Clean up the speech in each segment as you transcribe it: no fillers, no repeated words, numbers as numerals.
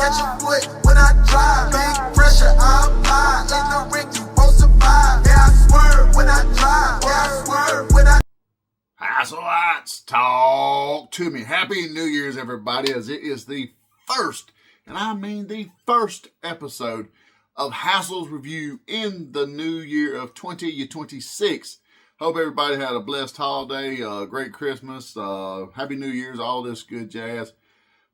catch a foot when I drive. Big pressure, I apply. In the ring, you won't survive. Yeah, I swerve when I drive. Yeah, I swerve when I. Hasselites, talk to me. Happy New Year's, everybody, as it is the first, and I mean the first episode of Hassel's Review in the new year of 2026. Hope everybody had a blessed holiday, great Christmas, Happy New Year's, all this good jazz.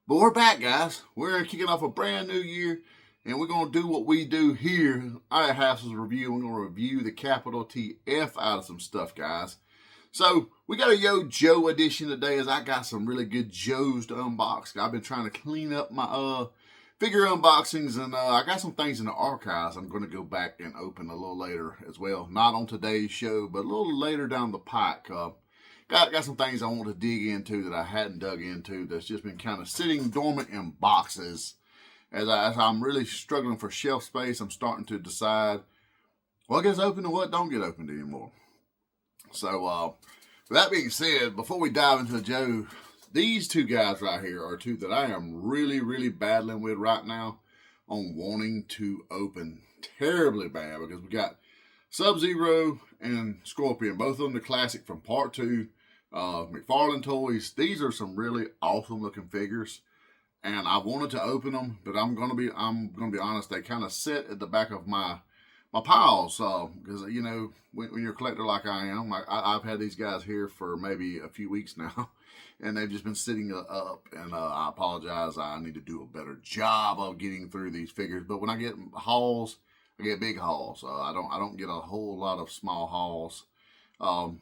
But we're back, guys. We're kicking off a brand new year, and we're going to do what we do here at Hassel's Review. We're going to review the capital TF out of some stuff, guys. So, we got a Yoooo Joe edition today, as I got some really good Joes to unbox. I've been trying to clean up my figure unboxings, and I got some things in the archives I'm going to go back and open a little later as well. Not on today's show, but a little later down the pike. Got some things I want to dig into that I hadn't dug into that's just been kind of sitting dormant in boxes. As I'm really struggling for shelf space, I'm starting to decide what gets opened and what don't get opened anymore. So, with that being said, before we dive into the Joe, these two guys right here are two that I am really, really battling with right now on wanting to open terribly bad, because we got Sub-Zero and Scorpion, both of them the classic from part 2, McFarlane Toys. These are some really awesome looking figures, and I wanted to open them, but I'm gonna be honest, they kind of sit at the back of my piles, because you know, when you're a collector like I am, I've had these guys here for maybe a few weeks now, and they've just been sitting up, and I apologize. I need to do a better job of getting through these figures. But when I get hauls, I get big hauls. I don't get a whole lot of small hauls,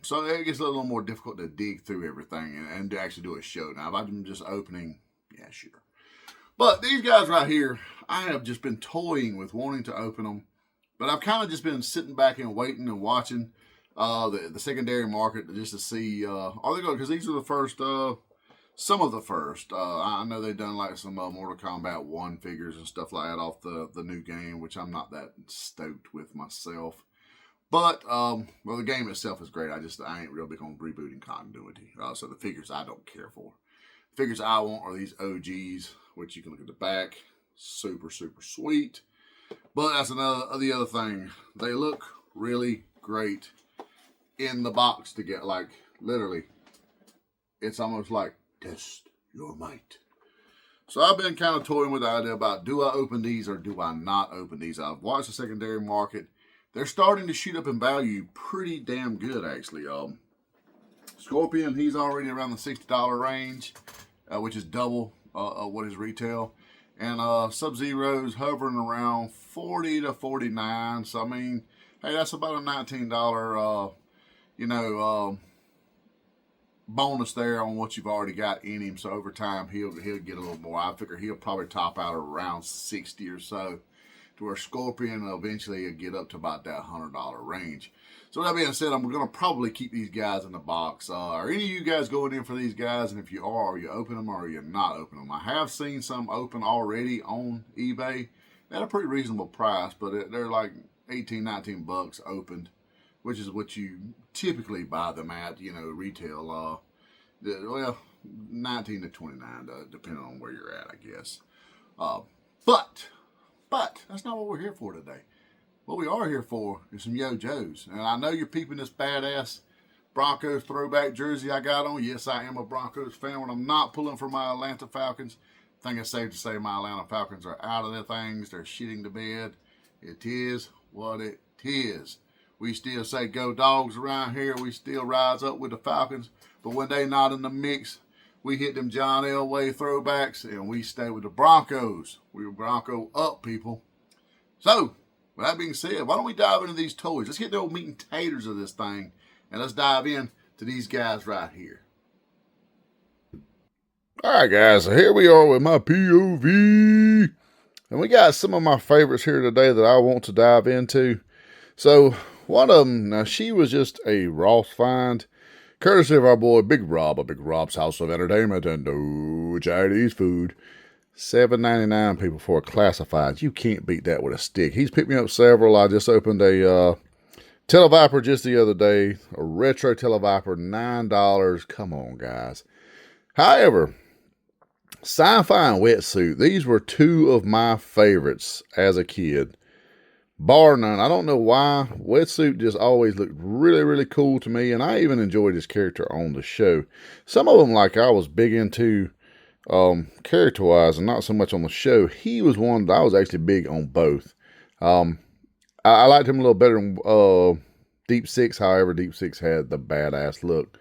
so it gets a little more difficult to dig through everything and to actually do a show. Now, if I'm just opening, yeah, sure. But these guys right here, I have just been toying with wanting to open them. But I've kind of just been sitting back and waiting and watching the secondary market just to see, are they going, because these are the first, some of the first. I know they've done like some Mortal Kombat 1 figures and stuff like that off the new game, which I'm not that stoked with myself. But, well, the game itself is great. I ain't real big on rebooting continuity. So the figures I don't care for. The figures I want are these OGs, which you can look at the back. Super, super sweet. But that's the other thing. They look really great in the box to get, like, literally. It's almost like, test your might. So I've been kind of toying with the idea about, do I open these or do I not open these? I've watched the secondary market. They're starting to shoot up in value pretty damn good, actually. Scorpion, he's already around the $60 range, which is double what his retail. And Sub-Zero's hovering around 40 to 49. So, I mean, hey, that's about a $19, bonus there on what you've already got in him. So, over time, he'll get a little more. I figure he'll probably top out around 60 or so, to where Scorpion eventually will get up to about that $100 range. So, that being said, I'm going to probably keep these guys in the box. Are any of you guys going in for these guys? And if you are you open them or are you not open them? I have seen some open already on eBay at a pretty reasonable price, but they're like 18, 19 bucks opened, which is what you typically buy them at, you know, retail. Well, 19 to 29, depending on where you're at, I guess. But that's not what we're here for today. What we are here for is some Yoooo Joes. And I know you're peeping this badass Broncos throwback jersey I got on. Yes, I am a Broncos fan. When I'm not pulling for my Atlanta Falcons, I think it's safe to say my Atlanta Falcons are out of their things. They're shitting the bed. It is what it is. We still say go Dogs around here. We still rise up with the Falcons. But when they not in the mix, we hit them John Elway throwbacks and we stay with the Broncos. We're Bronco up, people. So, with that being said, why don't we dive into these toys? Let's get the old meat and taters of this thing, and let's dive in to these guys right here. All right, guys, so here we are with my POV, and we got some of my favorites here today that I want to dive into. So, one of them, now she was just a Ross find, courtesy of our boy Big Rob, of Big Rob's House of Entertainment and no Chinese food. $7.99, people, for a classified. You can't beat that with a stick. He's picked me up several. I just opened a Televiper just the other day. A retro Televiper, $9. Come on, guys. However, Sci-Fi and Wetsuit. These were two of my favorites as a kid. Bar none. I don't know why. Wetsuit just always looked really, really cool to me, and I even enjoyed his character on the show. Some of them, like I was big into character-wise and not so much on the show. He was one that I was actually big on both. I liked him a little better than Deep Six. However, Deep Six had the badass look.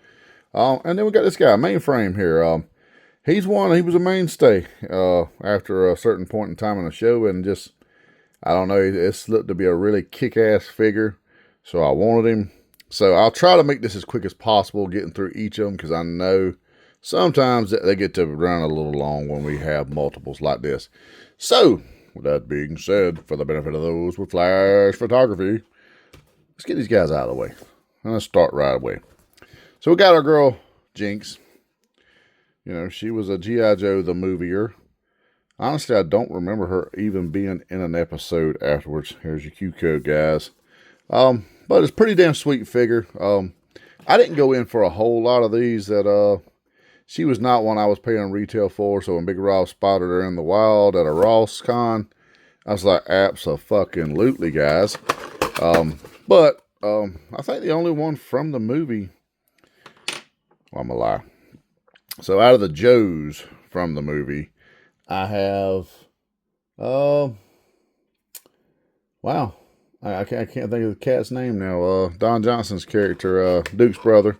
And then we got this guy, Mainframe here. He was a mainstay after a certain point in time in the show, and just, I don't know, it's looked to be a really kick-ass figure, so I wanted him. So I'll try to make this as quick as possible, getting through each of them, because I know sometimes they get to run a little long when we have multiples like this. So, with that being said, for the benefit of those with flash photography, let's get these guys out of the way. And let's start right away. So we got our girl, Jinx. You know, she was a G.I. Joe the movier. Honestly, I don't remember her even being in an episode afterwards. Here's your Q code, guys. But it's a pretty damn sweet figure. I didn't go in for a whole lot of these. She was not one I was paying retail for. So when Big Ross spotted her in the wild at a Ross con, I was like, abso-fucking-lutely, guys. But I think the only one from the movie, well, I'm a lie. So out of the Joes from the movie, I have, wow, I can't think of the cat's name now. Don Johnson's character, Duke's brother.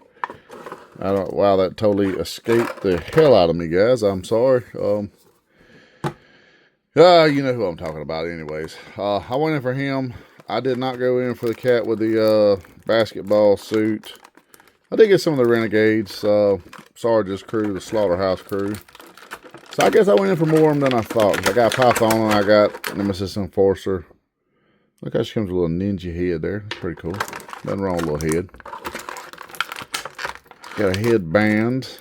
Wow, that totally escaped the hell out of me, guys. I'm sorry. You know who I'm talking about anyways. I went in for him. I did not go in for the cat with the basketball suit. I did get some of the Renegades, Sarge's crew, the Slaughterhouse crew. So I guess I went in for more of them than I thought. I got Python and I got Nemesis Enforcer. Look how she comes with a little ninja head there. That's pretty cool. Nothing wrong with a little head. Got a headband.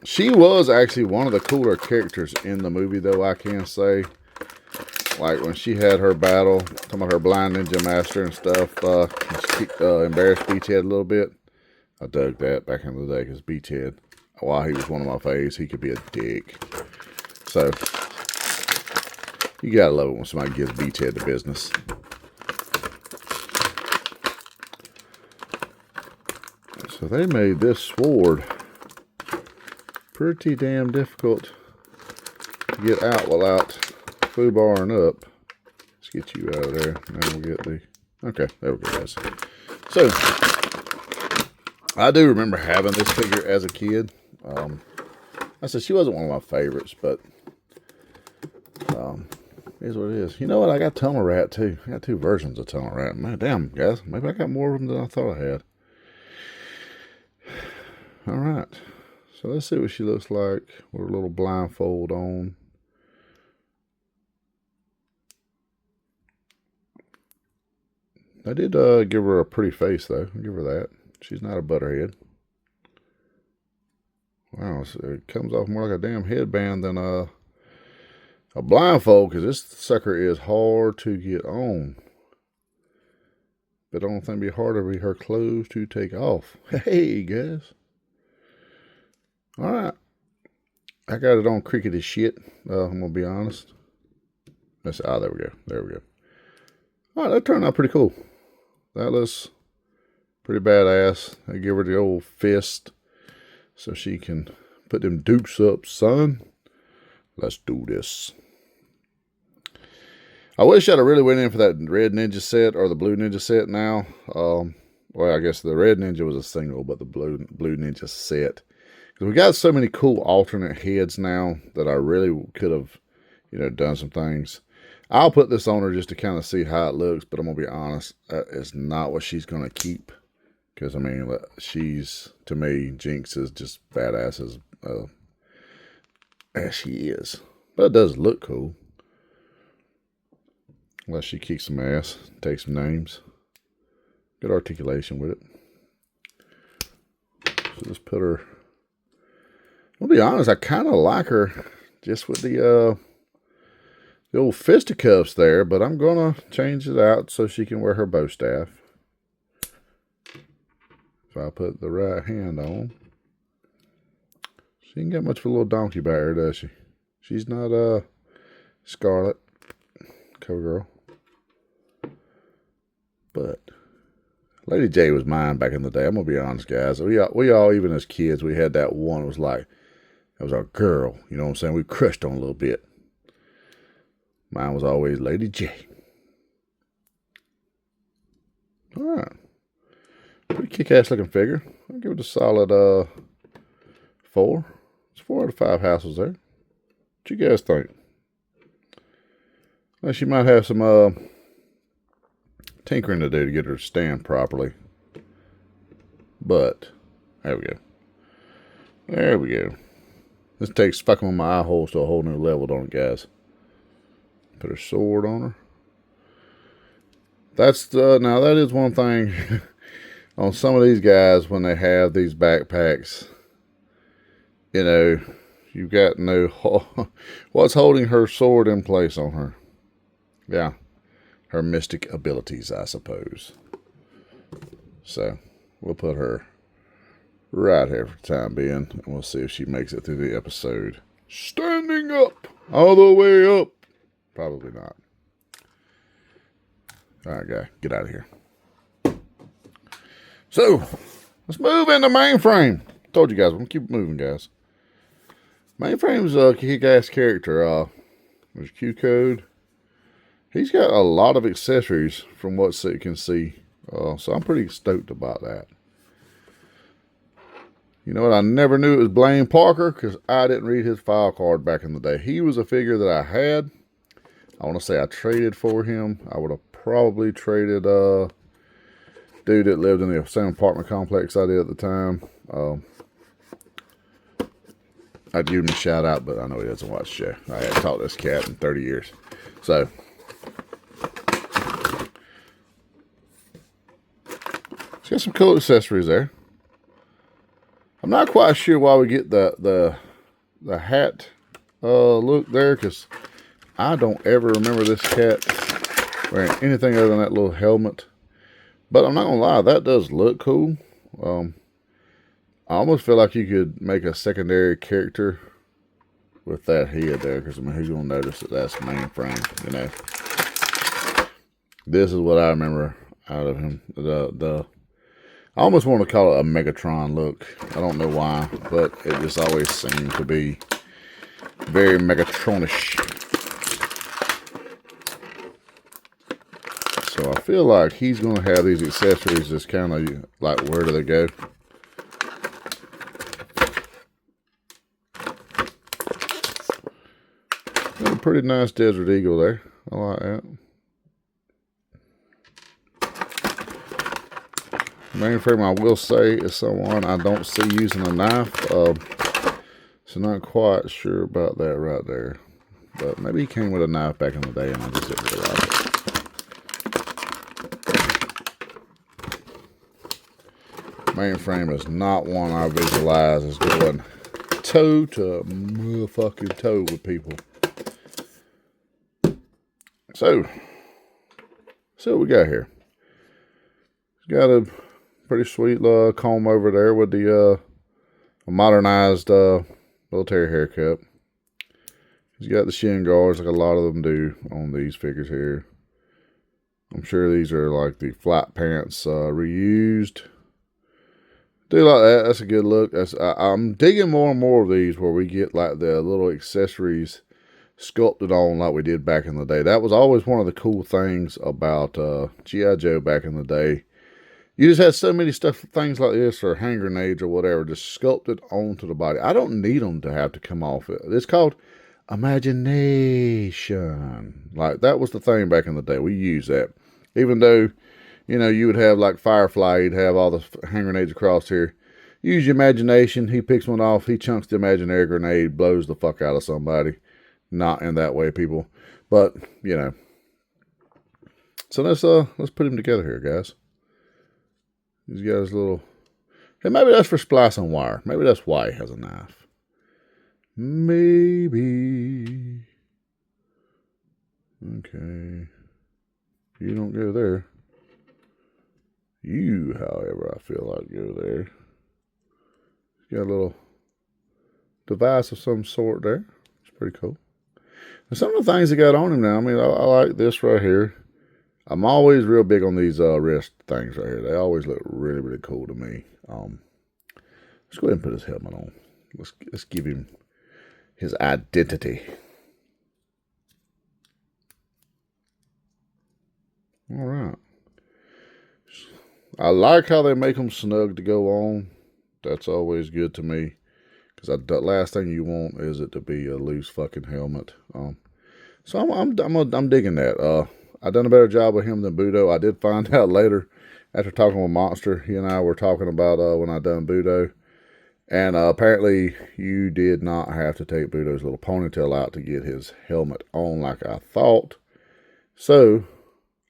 She was actually one of the cooler characters in the movie, though, I can say. Like when she had her battle, talking about her blind ninja master and stuff, she kicked, embarrassed Beachhead a little bit. I dug that back in the day because Beachhead, while he was one of my faves, he could be a dick. So, you gotta love it when somebody gives Beachhead the business. So they made this sword pretty damn difficult to get out without foobarring up. Let's get you out of there. Now we'll get the... Okay, there we go, guys. So, I do remember having this figure as a kid. I said she wasn't one of my favorites, but it is what it is. You know what? I got Tunnel Rat, too. I got two versions of Tunnel Rat. Man, damn, guys. Maybe I got more of them than I thought I had. All right. So, let's see what she looks like with a little blindfold on. I did give her a pretty face, though. I'll give her that. She's not a butterhead. Wow, so it comes off more like a damn headband than a blindfold, because this sucker is hard to get on. But I don't think it'd be harder to be her clothes to take off. Hey, guys. All right. I got it on crickety shit. I'm going to be honest. There we go. There we go. All right, that turned out pretty cool. That looks pretty badass. I give her the old fist so she can put them dukes up, son. Let's do this. I wish I'd have really went in for that red ninja set or the blue ninja set now. Well, I guess the red ninja was a single, but the blue ninja set. Because we got so many cool alternate heads now that I really could have, done some things. I'll put this on her just to kind of see how it looks, but I'm going to be honest, that is not what she's going to keep. Because, I mean, she's, to me, Jinx is just badass as she is. But it does look cool. Unless she kicks some ass, takes some names. Good articulation with it. So let's put her... I'll be honest, I kind of like her just with the old fisticuffs there, but I'm going to change it out so she can wear her bow staff. If I put the right hand on, She ain't got much of a little donkey back here, does she? She's not Scarlet, cover girl. But Lady J was mine back in the day. I'm gonna be honest, guys. We all, even as kids, we had that one. It was like, that was our girl. You know what I'm saying? We crushed on a little bit. Mine was always Lady J. All right. Pretty kick-ass looking figure. I'll give it a solid 4. It's 4 out of 5 Hassels there. What you guys think? Well, she might have some tinkering to do to get her to stand properly. But, there we go. There we go. This takes fucking with my eye holes to a whole new level, don't it, guys? Put her sword on her. That's now that is one thing on some of these guys when they have these backpacks. You know, you've got no what's holding her sword in place on her. Yeah, her mystic abilities, I suppose. So we'll put her right here for the time being, and we'll see if she makes it through the episode. Standing up, all the way up. Probably not. All right, guy, get out of here. So, let's move into Mainframe. Told you guys, we're going to keep moving, guys. Mainframe's a kick-ass character. There's Q-Code. He's got a lot of accessories from what you can see. So I'm pretty stoked about that. You know what? I never knew it was Blaine Parker because I didn't read his file card back in the day. He was a figure that I had. I want to say I traded for him. I would have probably traded dude that lived in the same apartment complex I did at the time. I'd give him a shout out, but I know he doesn't watch the show. I haven't taught this cat in 30 years. So, it's got some cool accessories there. I'm not quite sure why we get the hat look there, because I don't ever remember this cat wearing anything other than that little helmet. But I'm not going to lie, that does look cool. I almost feel like you could make a secondary character with that head there, because I mean, who's going to notice that that's Mainframe, you know? This is what I remember out of him. I almost want to call it a Megatron look. I don't know why, but it just always seemed to be very Megatronish. So I feel like he's going to have these accessories just kind of like, where do they go? Got a pretty nice Desert Eagle there. I like that. Mainframe, I will say, is someone I don't see using a knife. So not quite sure about that right there. But maybe he came with a knife back in the day and I just didn't realize it. Mainframe is not one I visualize as going toe to motherfucking toe with people. So what we got here. He's got a pretty sweet comb over there with the modernized military haircut. He's got the shin guards like a lot of them do on these figures here. I'm sure these are like the flat pants reused. Do like that. That's a good look. I'm digging more and more of these where we get like the little accessories sculpted on like we did back in the day. That was always one of the cool things about G.I. Joe back in the day. You just had so many things like this, or hand grenades or whatever, just sculpted onto the body. I don't need them to have to come off it. It's called imagination. Like, that was the thing back in the day. We used that. Even though, you know, you would have like Firefly, you'd have all the hand grenades across here. Use your imagination. He picks one off. He chunks the imaginary grenade, blows the fuck out of somebody. Not in that way, people. But, you know. So let's put him together here, guys. He's got his little... Hey, maybe that's for splicing wire. Maybe that's why he has a knife. Maybe. Okay. You don't go there. You, however, I feel like go there. He's got a little device of some sort there. It's pretty cool. And some of the things he got on him now, I mean, I like this right here. I'm always real big on these wrist things right here. They always look really, really cool to me. Let's go ahead and put his helmet on. Let's give him his identity. All right. I like how they make them snug to go on. That's always good to me. Because the last thing you want is it to be a loose fucking helmet. So I'm digging that. I done a better job with him than Budo. I did find out later, after talking with Monster, he and I were talking about when I done Budo. And apparently you did not have to take Budo's little ponytail out to get his helmet on like I thought. So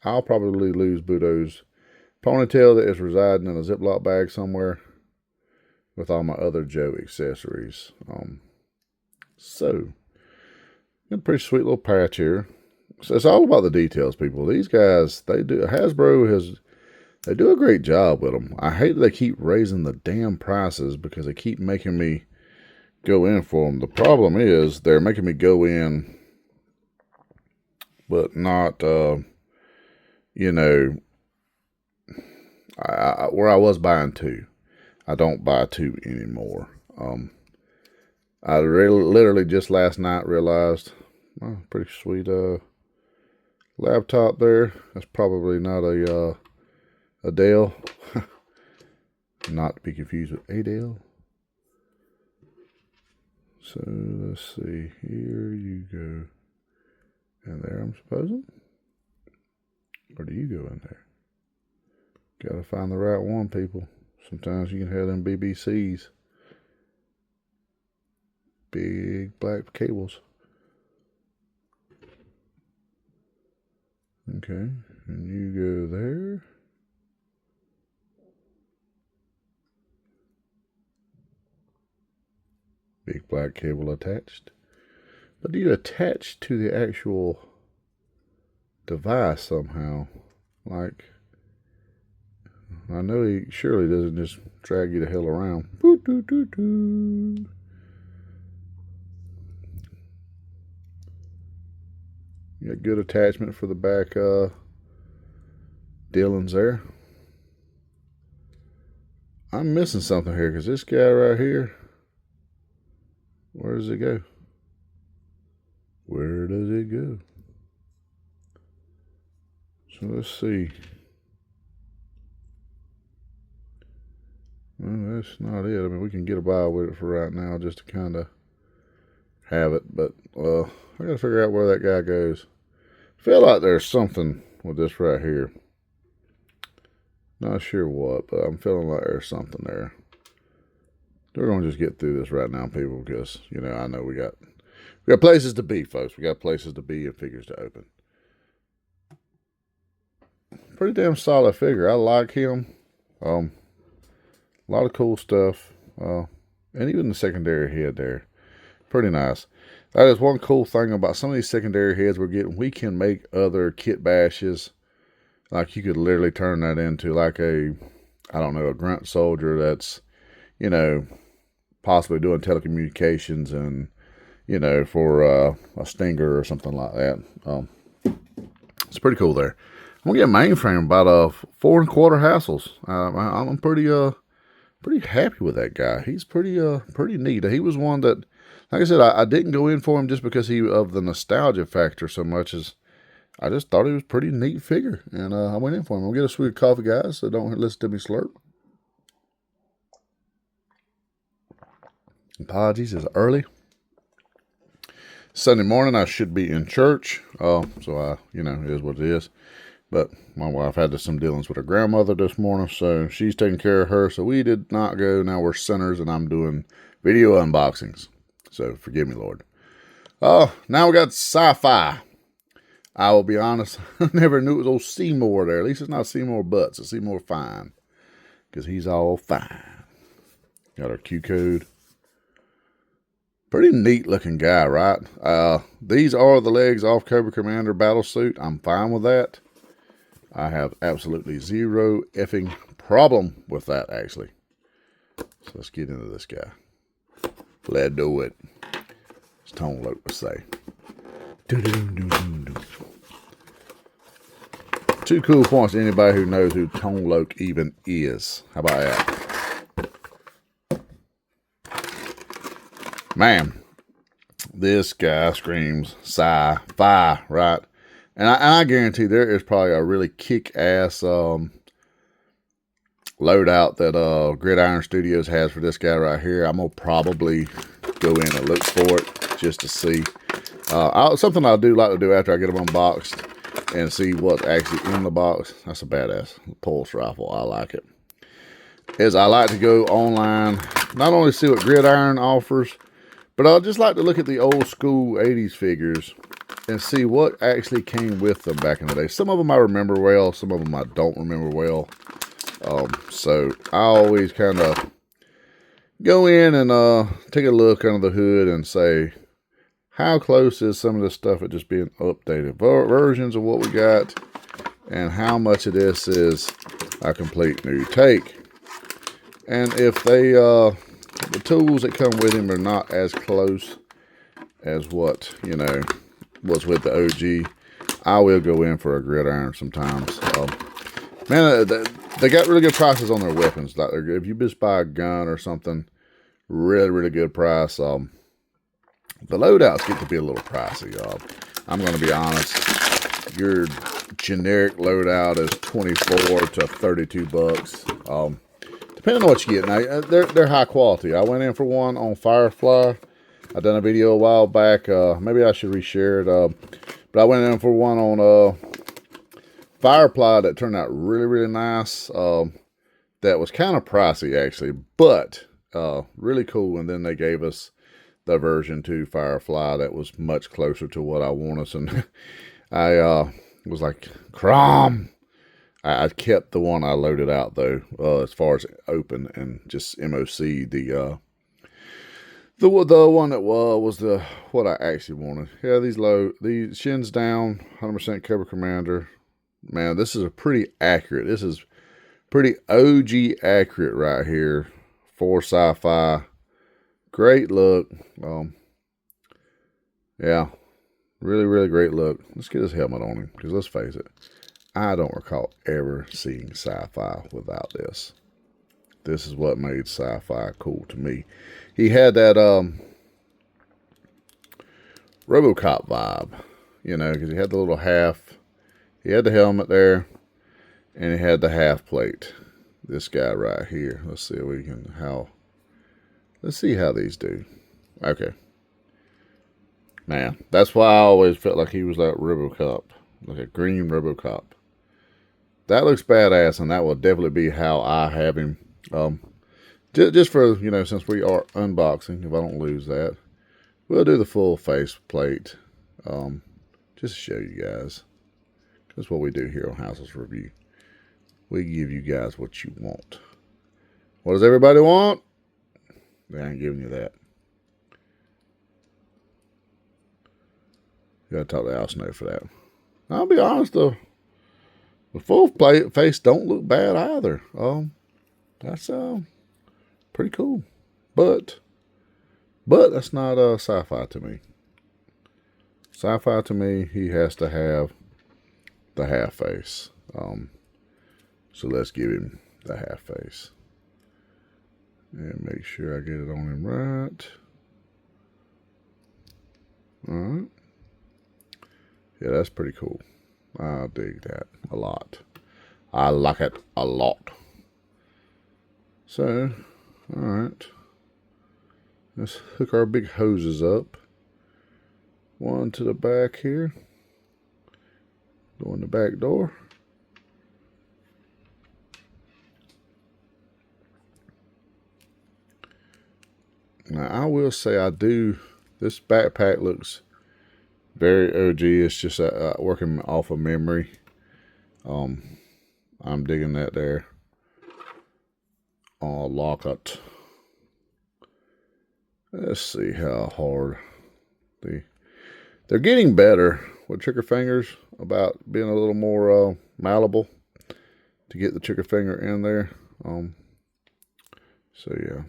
I'll probably lose Budo's ponytail that is residing in a Ziploc bag somewhere with all my other Joe accessories. So, got a pretty sweet little patch here. So it's all about the details, people. These guys, they do a great job with them. I hate that they keep raising the damn prices because they keep making me go in for them. The problem is they're making me go in, but not, you know, where I was buying two. I don't buy two anymore. I literally just last night realized, oh, pretty sweet laptop there. That's probably not a Dell. Not to be confused with Adele. So let's see. Here you go. And there, I'm supposing. Or do you go in there? Gotta find the right one, people. Sometimes you can have them BBCs. Big black cables. Okay, and you go there. Big black cable attached. But do you attach to the actual device somehow? Like, I know he surely doesn't just drag you the hell around. Boo, doo, doo, doo. You got good attachment for the back Dillons there. I'm missing something here because this guy right here, where does it go? Where does it go? So let's see. Well, that's not it. I mean, we can get by with it for right now just to kind of have it. But I got to figure out where that guy goes. I feel like there's something with this right here. Not sure what, but I'm feeling like there's something there. We're going to just get through this right now, people, because, you know, I know we got places to be, folks. We got places to be and figures to open. Pretty damn solid figure. I like him. A lot of cool stuff. And even the secondary head there. Pretty nice. That is one cool thing about some of these secondary heads we're getting. We can make other kit bashes. Like, you could literally turn that into like a, I don't know, a grunt soldier that's, you know, possibly doing telecommunications and, you know, for a stinger or something like that. It's pretty cool there. I'm gonna get Mainframe about 4 1/4 Hassels. I'm pretty happy with that guy. He's pretty neat. He was one that, like I said, I didn't go in for him just because of the nostalgia factor so much as I just thought he was a pretty neat figure, and I went in for him. I'll get a sweet coffee, guys, so don't listen to me slurp. Apologies, it's early. Sunday morning, I should be in church, so you know, it is what it is. But my wife had some dealings with her grandmother this morning, so she's taking care of her, so we did not go. Now we're sinners, and I'm doing video unboxings, so forgive me, Lord. Now we got Sci-Fi. I will be honest, I never knew it was old Seymour there. At least it's not Seymour Butts, it's Seymour Fine, because he's all fine. Got our Q code. Pretty neat looking guy, right? These are the legs off Cobra Commander battle suit. I'm fine with that. I have absolutely zero effing problem with that, actually. So let's get into this guy. Let's do it. It's Tone Loc to say. Two cool points to anybody who knows who Tone Loc even is. How about that? Man, this guy screams sci-fi, right? And I guarantee there is probably a really kick-ass loadout that Gridiron Studios has for this guy right here. I'm going to probably go in and look for it just to see. Something I do like to do after I get them unboxed and see what's actually in the box. That's a badass pulse rifle. I like it. Is I like to go online, not only see what Gridiron offers, but I just like to look at the old school 80s figures and see what actually came with them back in the day. Some of them I remember well, some of them I don't remember well. So I always kind of go in and take a look under the hood and say, how close is some of this stuff at just being updated versions of what we got, and how much of this is a complete new take. And if they, the tools that come with him are not as close as what, you know, was with the OG, I will go in for a Gridiron sometimes. Man, they got really good prices on their weapons. Like if you just buy a gun or something, really, really good price. The loadouts get to be a little pricey, y'all. I'm going to be honest. Your generic loadout is 24 to 32 bucks. Depending on what you get. Now, they're high quality. I went in for one on Firefly. I done a video a while back. Maybe I should reshare it. But I went in for one on Firefly that turned out really, really nice. That was kind of pricey, actually, but really cool. And then they gave us the version 2 Firefly that was much closer to what I wanted. And I was like, Crom. I kept the one I loaded out, though, as far as open and just MOC the one that was the what I actually wanted. Yeah, these shins down, 100% Cobra Commander. Man, this is a pretty accurate. This is pretty OG accurate right here for sci-fi. Great look. Yeah, really, really great look. Let's get his helmet on him, because let's face it, I don't recall ever seeing sci-fi without this. This is what made sci-fi cool to me. He had that RoboCop vibe, you know, because he had the little half. He had the helmet there, and he had the half plate. This guy right here. Let's see if we can let's see how these do. Okay. Man, that's why I always felt like he was that RoboCop, like a green RoboCop. That looks badass, and that will definitely be how I have him. Just for, you know, since we are unboxing, if I don't lose that, we'll do the full face plate, just to show you guys. That's what we do here on Hassel's Review. We give you guys what you want. What does everybody want? They ain't giving you that. You gotta talk to Al Snow for that. I'll be honest though, the full face don't look bad either. That's pretty cool, but that's not sci-fi to me. Sci-fi to me, he has to have the half face. So let's give him the half face and make sure I get it on him right. All right. Yeah, that's pretty cool. I dig that a lot. I like it a lot. So, all right. Let's hook our big hoses up. One to the back here. Go in the back door. Now, I will say this backpack looks very OG. It's just working off of memory. I'm digging that there. Lock it. Let's see how hard they're getting better with trigger fingers about being a little more malleable to get the trigger finger in there. So yeah.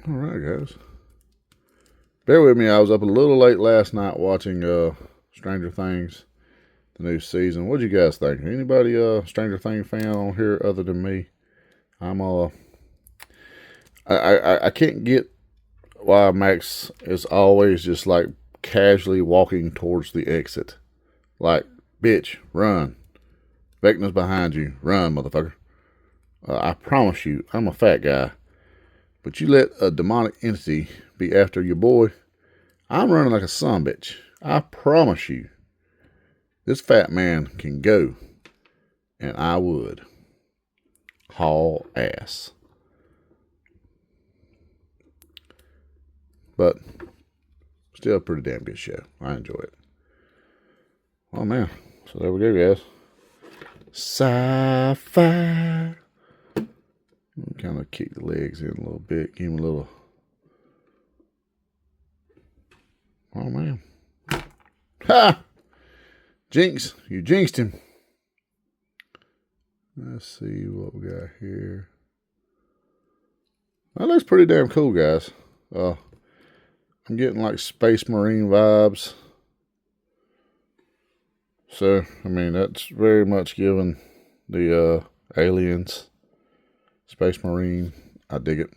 All right, guys. Bear with me. I was up a little late last night watching Stranger Things, the new season. What'd you guys think? Anybody Stranger Things fan on here other than me? I can't get why Max is always just like casually walking towards the exit. Like, bitch, run. Vecna's behind you. Run, motherfucker. I promise you, I'm a fat guy. But you let a demonic entity be after your boy, I'm running like a sumbitch. I promise you, this fat man can go, and I would haul ass. But still a pretty damn good show. I enjoy it. Oh man, so there we go, guys. Sci-fi. Kind of kick the legs in a little bit. Give him a little. Oh man. Ha! Jinx. You jinxed him. Let's see what we got here. That looks pretty damn cool, guys. I'm getting like Space Marine vibes. So, I mean, that's very much given the aliens. Space Marine. I dig it.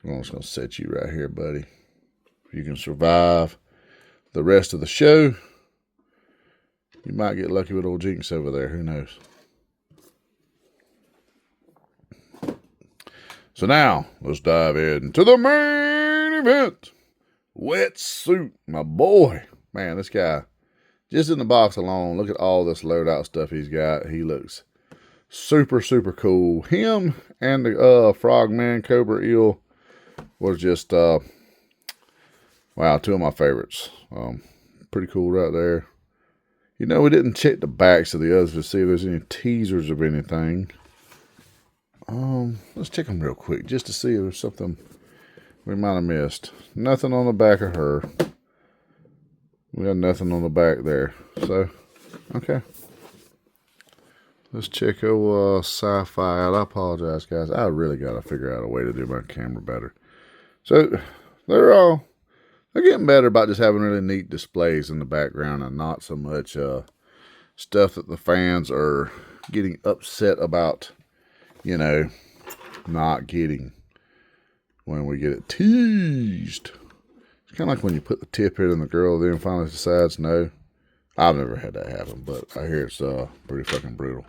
I'm just going to set you right here, buddy. If you can survive the rest of the show, you might get lucky with old Jinx over there. Who knows? So now, let's dive into the main event. Wetsuit, my boy. Man, this guy, just in the box alone, look at all this loadout stuff he's got. He looks super, super cool. Him and the Frogman Cobra Eel was just, wow, two of my favorites. Pretty cool right there. You know, we didn't check the backs of the others to see if there's any teasers of anything. Let's check them real quick just to see if there's something we might have missed. Nothing on the back of her. We got nothing on the back there. So, okay. Let's check old Sci-Fi out. I apologize, guys. I really got to figure out a way to do my camera better. So, they're getting better about just having really neat displays in the background and not so much stuff that the fans are getting upset about, you know, not getting when we get it teased. It's kind of like when you put the tip in and the girl then finally decides no. I've never had that happen, but I hear it's pretty fucking brutal.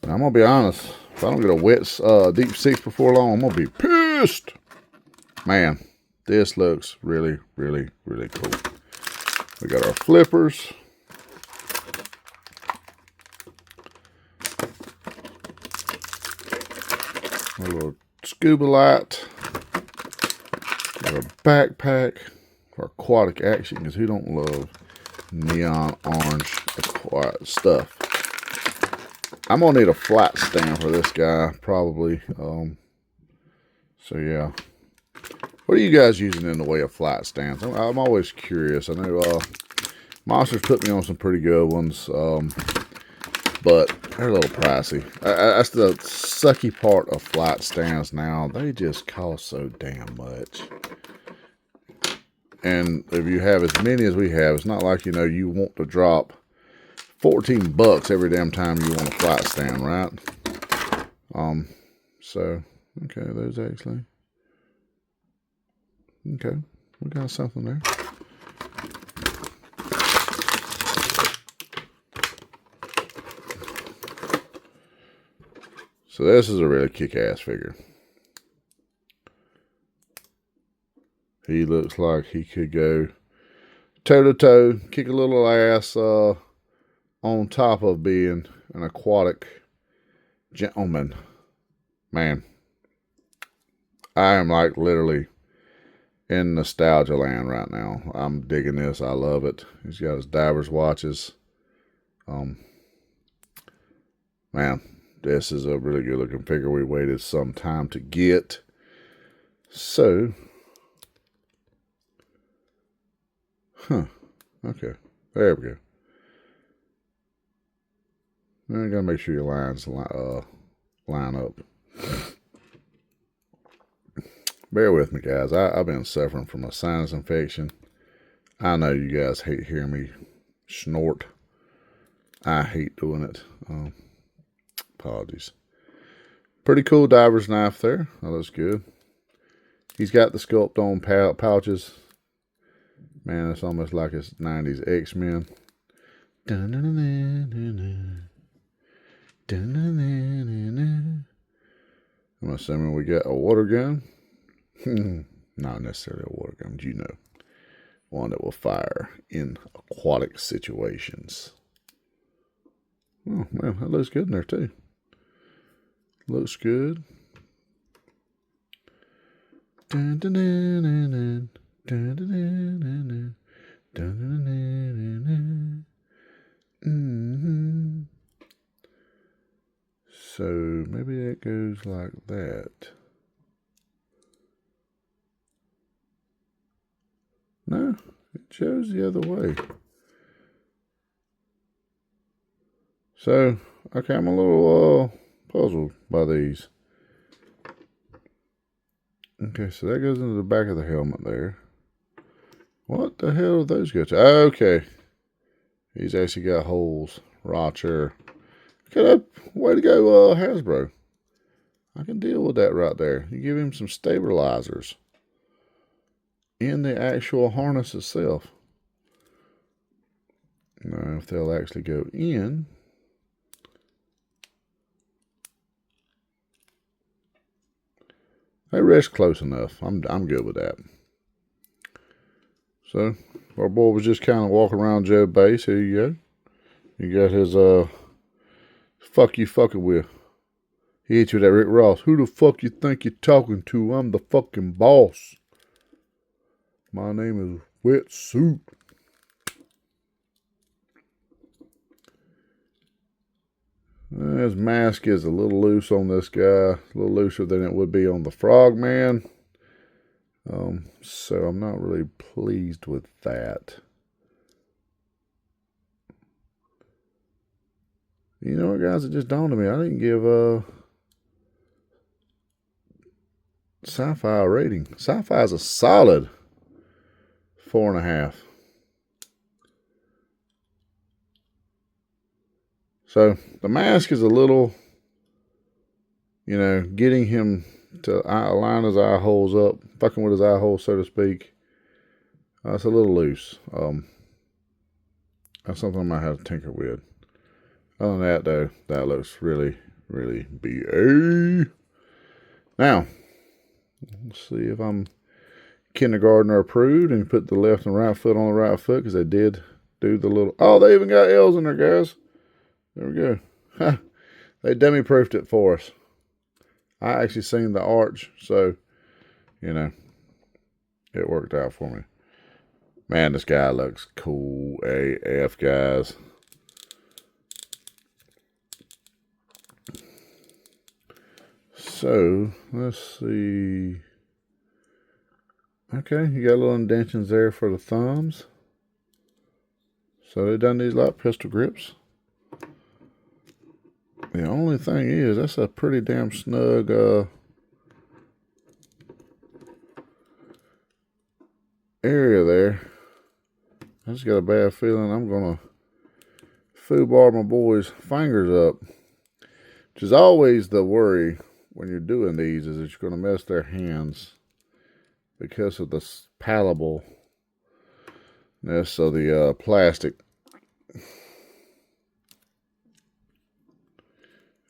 Now, I'm going to be honest. If I don't get a wet deep six before long, I'm going to be pissed. Man, this looks really, really, really cool. We got our flippers. A little scuba light. Got a backpack for aquatic action, because who don't love neon orange aquatic stuff? I'm going to need a flat stand for this guy, probably. So, yeah. What are you guys using in the way of flat stands? I'm always curious. I know Monsters put me on some pretty good ones, but they're a little pricey. That's the sucky part of flat stands now. They just cost so damn much. And if you have as many as we have, it's not like, you know, you want to drop $14 every damn time you want a flat stand, right? So, okay, there's actually... Okay, we got something there. So this is a really kick-ass figure. He looks like he could go toe-to-toe, kick a little ass on top of being an aquatic gentleman. Man, I am like literally in nostalgia land right now. I'm digging this. I love it. He's got his diver's watches. Man, this is a really good looking figure. We waited some time to get. So, okay. There we go. I gotta make sure your lines line up. Bear with me, guys. I've been suffering from a sinus infection. I know you guys hate hearing me snort. I hate doing it. Apologies. Pretty cool diver's knife there. That looks good. He's got the sculpt on pouches. Man, it's almost like it's 90s X-Men. I'm assuming we got a water gun. Not necessarily a water gun, but you know. One that will fire in aquatic situations. Oh, man, that looks good in there, too. Looks good. So maybe that goes like that. No, it shows the other way. So, okay, I'm a little puzzled by these. Okay, so that goes into the back of the helmet there. What the hell do those go to? Okay. He's actually got holes. Roger. Okay, way to go, Hasbro. I can deal with that right there. You give him some stabilizers in the actual harness itself. Now, if they'll actually go in. They rest close enough. I'm good with that. So, our boy was just kind of walking around Joe base. Here you go. You got his, fuck you fucking with. He hit you with that Rick Ross. Who the fuck you think you're talking to? I'm the fucking boss. My name is Wetsuit. His mask is a little loose on this guy. A little looser than it would be on the Frogman. So I'm not really pleased with that. You know what, guys? It just dawned on me. I didn't give Sci-Fi a rating. Sci-Fi is a solid 4.5. So the mask is a little, getting him to line his eye holes up, fucking with his eye holes, so to speak. It's a little loose. That's something I might have to tinker with. Other than that, though, that looks really, really BA. Now, let's see if I'm kindergartner approved and put the left and right foot on the right foot, because they did do the little... Oh, they even got L's in there, guys. There we go. Ha! They dummy proofed it for us. I actually seen the arch, so, it worked out for me. Man, this guy looks cool AF, guys. So, let's see. Okay, you got little indentions there for the thumbs. So they done these like pistol grips. The only thing is, that's a pretty damn snug area there. I just got a bad feeling I'm gonna foobar my boy's fingers up, which is always the worry when you're doing these, is that you're gonna mess their hands because of the pallableness of the plastic.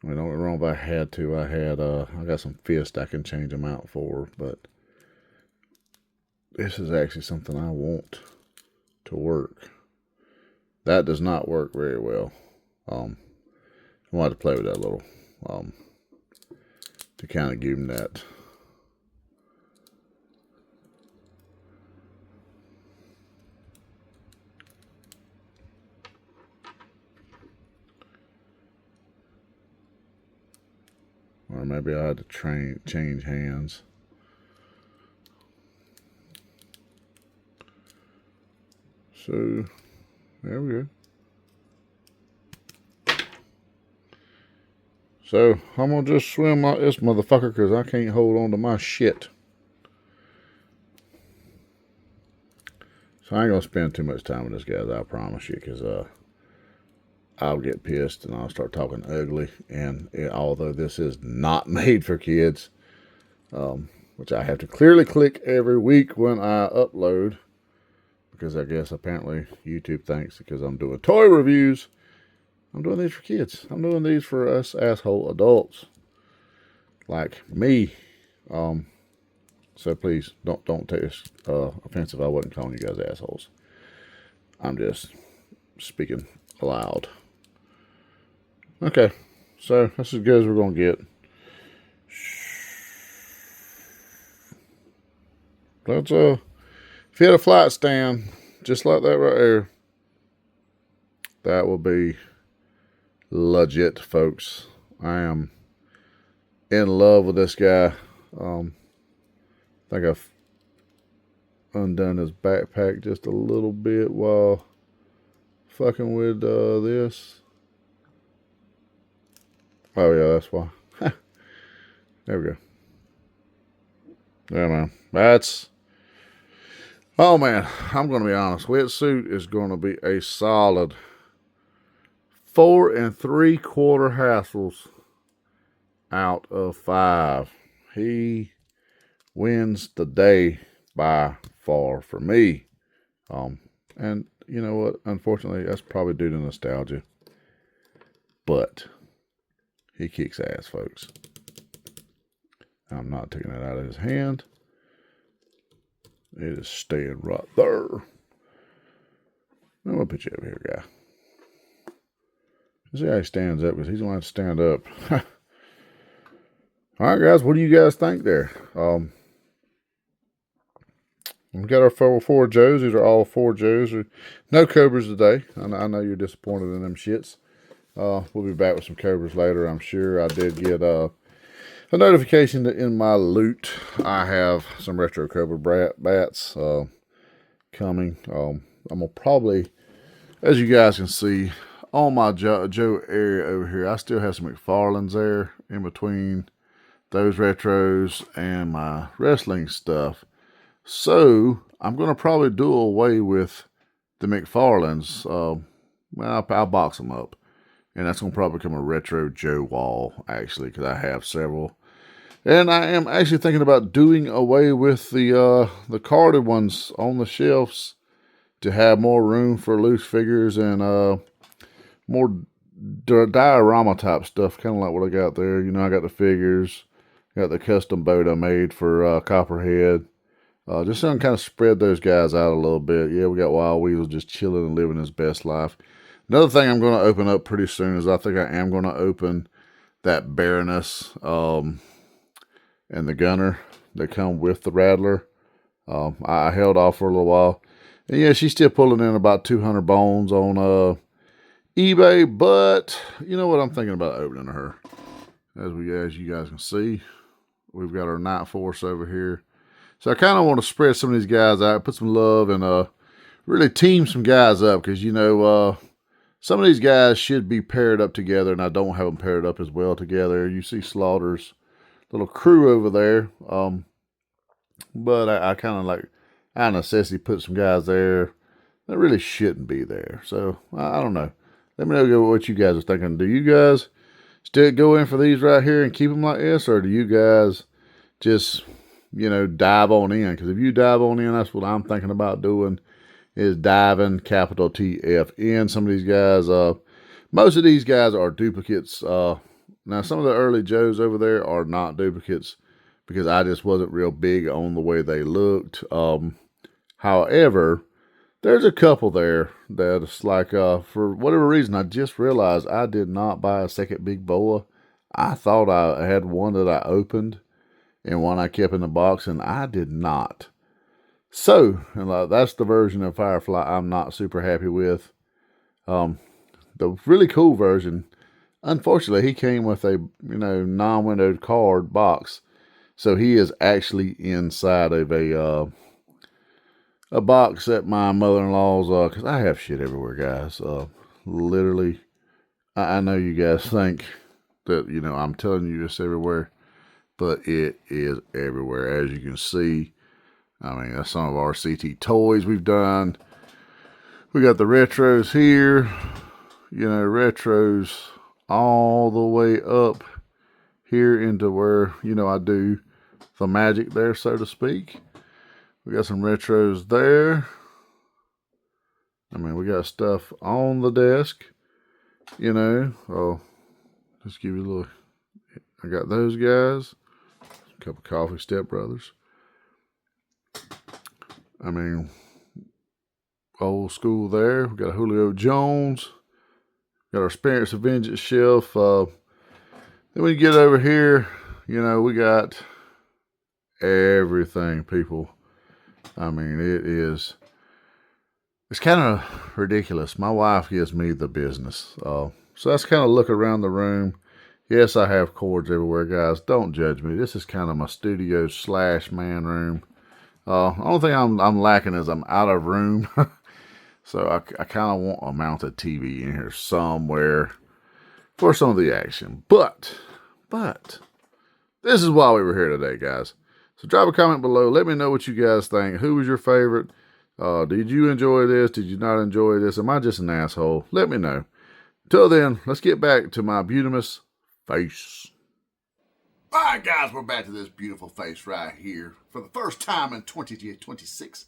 I mean, don't get me wrong, if I had to, I got some fists I can change them out for, but this is actually something I want to work. That does not work very well. I wanted to play with that a little, to kind of give him that. Or maybe I had to change hands. So, there we go. So I'm gonna just swim like this motherfucker because I can't hold on to my shit. So I ain't gonna spend too much time with this guy, I promise you, because I'll get pissed and I'll start talking ugly. And although this is not made for kids, which I have to clearly click every week when I upload, because I guess apparently YouTube thinks because I'm doing toy reviews, I'm doing these for kids. I'm doing these for us asshole adults like me. So please don't take this offensive. I wasn't calling you guys assholes. I'm just speaking aloud. Okay, so that's as good as we're gonna get. That's if you had a flight stand just like that right there, that will be legit, folks. I am in love with this guy. I think I've undone his backpack just a little bit while fucking with this. Oh yeah, that's why. There we go. Yeah, man. That's... Oh man, I'm going to be honest. Wetsuit is going to be a solid 4 3/4 Hassels out of 5. He wins the day by far for me. And you know what? Unfortunately, that's probably due to nostalgia. But he kicks ass, folks. I'm not taking it out of his hand. It is staying right there. I'm going to put you over here, guy. See how he stands up, because he's going to have to stand up. Alright, guys, what do you guys think there? We've got our four Joes. These are all 4 Joes. No Cobras today. I know you're disappointed in them shits. We'll be back with some Cobras later, I'm sure. I did get a notification that in my loot I have some retro Cobra bats coming. I'm going to probably, as you guys can see, on my Joe area over here, I still have some McFarlanes there in between those retros and my wrestling stuff. So I'm going to probably do away with the McFarlanes. Well, I'll box them up. And that's going to probably become a retro Joe wall, actually, because I have several. And I am actually thinking about doing away with the carded ones on the shelves to have more room for loose figures and more diorama type stuff, kind of like what I got there. You know, I got the figures, got the custom boat I made for Copperhead. Just to kind of spread those guys out a little bit. Yeah, we got Wild Weasel just chilling and living his best life. Another thing I'm going to open up pretty soon is I think I am going to open that Baroness and the Gunner that come with the Rattler. I held off for a little while. And yeah, she's still pulling in about 200 bones on eBay, but you know what? I'm thinking about opening her. As you guys can see, we've got our Night Force over here. So I kind of want to spread some of these guys out, put some love, and really team some guys up, because you know some of these guys should be paired up together, and I don't have them paired up as well together. You see Slaughter's little crew over there, but I kind of like, out of necessity, put some guys there that really shouldn't be there. So I don't know. Let me know what you guys are thinking. Do you guys still go in for these right here and keep them like this, or do you guys just, you know, dive on in? Because if you dive on in, that's what I'm thinking about doing, is diving, capital TFN. Some of these guys, most of these guys are duplicates. Now, some of the early Joes over there are not duplicates because I just wasn't real big on the way they looked. However, there's a couple there that it's like, for whatever reason, I just realized I did not buy a second big boa. I thought I had one that I opened and one I kept in the box, and I did not. So, and that's the version of Firefly I'm not super happy with. The really cool version, unfortunately, he came with a, you know, non-windowed card box. So he is actually inside of a box at my mother-in-law's, because I have shit everywhere, guys. Literally, I know you guys think that, you know, I'm telling you it's everywhere, but it is everywhere. As you can see, I mean, that's some of our CT toys we've done. We got the retros here, you know, retros all the way up here into where, you know, I do the magic there, so to speak. We got some retros there. I mean, we got stuff on the desk, you know. Oh, just give you a little. I got those guys. A cup of coffee, Step Brothers. I mean, old school there. We got a Julio Jones. Got our Spirits of Vengeance shelf. Then we get over here, you know, we got everything, people. I mean, it's kind of ridiculous. My wife gives me the business. So that's kind of look around the room. Yes, I have cords everywhere, guys. Don't judge me. This is kind of my studio / man room. Only thing I'm lacking is I'm out of room. So I kind of want a mounted TV in here somewhere for some of the action. But this is why we were here today, guys. So drop a comment below. Let me know what you guys think. Who was your favorite? Did you enjoy this? Did you not enjoy this? Am I just an asshole? Let me know. Until then, let's get back to my beautimous face. All right, guys, we're back to this beautiful face right here for the first time in 2026.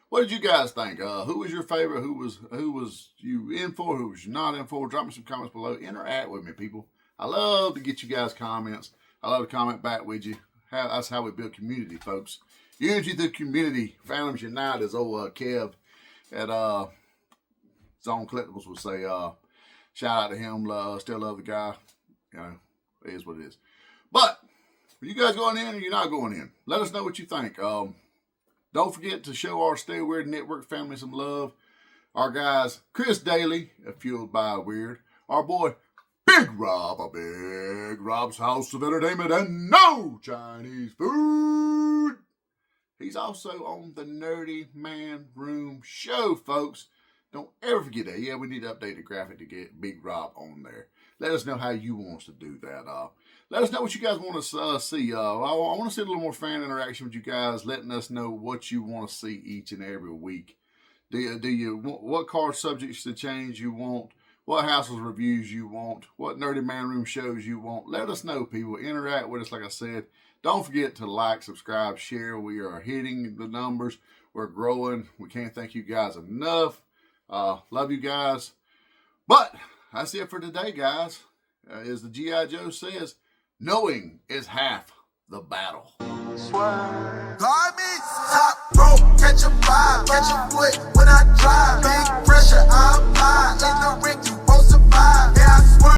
What did you guys think? Who was your favorite? Who was you in for? Who was you not in for? Drop me some comments below. Interact with me, people. I love to get you guys comments. I love to comment back with you. That's how we build community, folks. Unity through community. Families unite, as old Kev at Zone Collectibles would say. Shout out to him. Still love the guy. You know, it is what it is. But are you guys going in or you're not going in? Let us know what you think. Don't forget to show our Stay Weird Network family some love. Our guys, Chris Daly, Fueled by Weird. Our boy, Big Rob, Big Rob's House of Entertainment and No Chinese Food. He's also on the Nerdy Man Room Show, folks. Don't ever forget that. Yeah, we need to update the graphic to get Big Rob on there. Let us know how you want us to do that. Let us know what you guys want to see. I want to see a little more fan interaction with you guys, letting us know what you want to see each and every week. Do you what card subjects to change you want? What Hassel's reviews you want? What Nerdy Man Room shows you want? Let us know, people. Interact with us, like I said. Don't forget to like, subscribe, share. We are hitting the numbers. We're growing. We can't thank you guys enough. Love you guys. But that's it for today, guys. As the G.I. Joe says, knowing is half the battle. Garbage, top rope, catch a vibe, catch a foot when I drive. Big pressure, I apply in the ring.